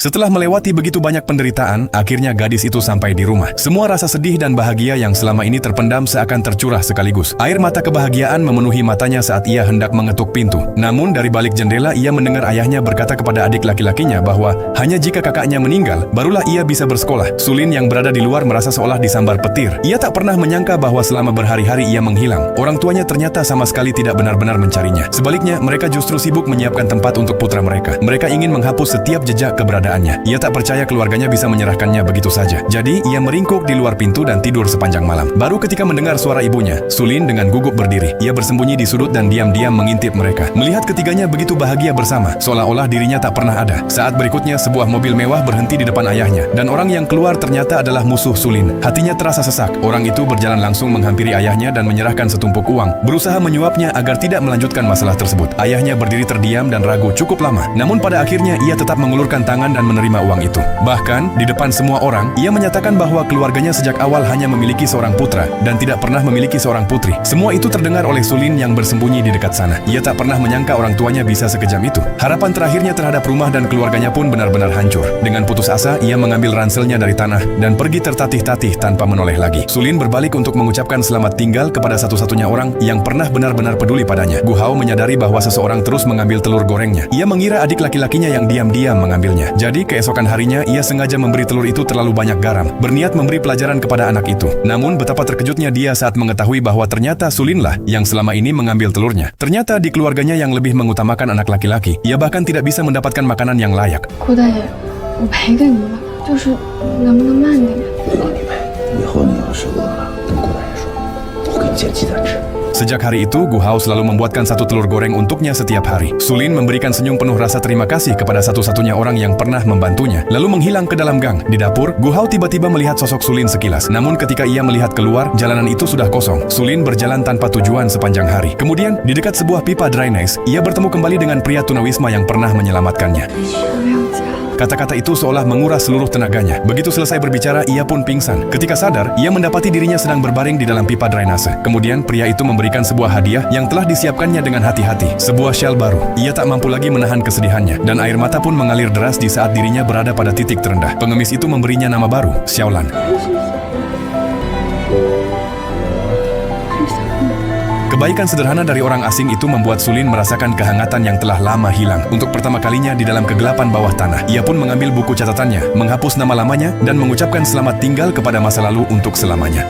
Setelah melewati begitu banyak penderitaan, akhirnya gadis itu sampai di rumah. Semua rasa sedih dan bahagia yang selama ini terpendam seakan tercurah sekaligus. Air mata kebahagiaan memenuhi matanya saat ia hendak mengetuk pintu. Namun dari balik jendela ia mendengar ayahnya berkata kepada adik laki-lakinya bahwa hanya jika kakaknya meninggal, barulah ia bisa bersekolah. Sulin yang berada di luar merasa seolah disambar petir. Ia tak pernah menyangka bahwa selama berhari-hari ia menghilang. Orang tuanya ternyata sama sekali tidak benar-benar mencarinya. Sebaliknya, mereka justru sibuk menyiapkan tempat untuk putra mereka. Mereka ingin menghapus setiap jejak keberadaan. Ia tak percaya keluarganya bisa menyerahkannya begitu saja. Jadi, ia meringkuk di luar pintu dan tidur sepanjang malam. Baru ketika mendengar suara ibunya, Sulin dengan gugup berdiri. Ia bersembunyi di sudut dan diam-diam mengintip mereka. Melihat ketiganya begitu bahagia bersama, seolah-olah dirinya tak pernah ada. Saat berikutnya, sebuah mobil mewah berhenti di depan ayahnya. Dan orang yang keluar ternyata adalah musuh Sulin. Hatinya terasa sesak. Orang itu berjalan langsung menghampiri ayahnya dan menyerahkan setumpuk uang. Berusaha menyuapnya agar tidak melanjutkan masalah tersebut. Ayahnya berdiri terdiam dan ragu cukup lama. Namun pada akhirnya ia tetap mengulurkan tangan dan menerima uang itu. Bahkan, di depan semua orang, ia menyatakan bahwa keluarganya sejak awal hanya memiliki seorang putra dan tidak pernah memiliki seorang putri. Semua itu terdengar oleh Sulin yang bersembunyi di dekat sana. Ia tak pernah menyangka orang tuanya bisa sekejam itu. Harapan terakhirnya terhadap rumah dan keluarganya pun benar-benar hancur. Dengan putus asa, ia mengambil ranselnya dari tanah dan pergi tertatih-tatih tanpa menoleh lagi. Sulin berbalik untuk mengucapkan selamat tinggal kepada satu-satunya orang yang pernah benar-benar peduli padanya. Gu Hao menyadari bahwa seseorang terus mengambil telur gorengnya. Ia mengira adik laki-lakinya yang diam-diam mengambilnya. Jadi keesokan harinya ia sengaja memberi telur itu terlalu banyak garam, berniat memberi pelajaran kepada anak itu. Namun betapa terkejutnya dia saat mengetahui bahwa ternyata Sulinlah yang selama ini mengambil telurnya. Ternyata di keluarganya yang lebih mengutamakan anak laki-laki. Ia bahkan tidak bisa mendapatkan makanan yang layak. 顾大爷，我赔给您了，就是能不能慢点？不用你赔，以后你要是饿了，跟顾大爷说，我给你煎鸡蛋吃。 Sejak hari itu, Gu Hao selalu membuatkan satu telur goreng untuknya setiap hari. Sulin memberikan senyum penuh rasa terima kasih kepada satu-satunya orang yang pernah membantunya, lalu menghilang ke dalam gang. Di dapur, Gu Hao tiba-tiba melihat sosok Sulin sekilas. Namun ketika ia melihat keluar, jalanan itu sudah kosong. Sulin berjalan tanpa tujuan sepanjang hari. Kemudian, di dekat sebuah pipa drainase, ia bertemu kembali dengan pria tunawisma yang pernah menyelamatkannya. 不要家。 Kata-kata itu seolah menguras seluruh tenaganya. Begitu selesai berbicara, ia pun pingsan. Ketika sadar, ia mendapati dirinya sedang berbaring di dalam pipa drainase. Kemudian, pria itu memberikan sebuah hadiah yang telah disiapkannya dengan hati-hati. Sebuah shell baru. Ia tak mampu lagi menahan kesedihannya, dan air mata pun mengalir deras di saat dirinya berada pada titik terendah. Pengemis itu memberinya nama baru, Xiaolan. Kebaikan sederhana dari orang asing itu membuat Sulin merasakan kehangatan yang telah lama hilang. Untuk pertama kalinya di dalam kegelapan bawah tanah, ia pun mengambil buku catatannya, menghapus nama lamanya, dan mengucapkan selamat tinggal kepada masa lalu untuk selamanya.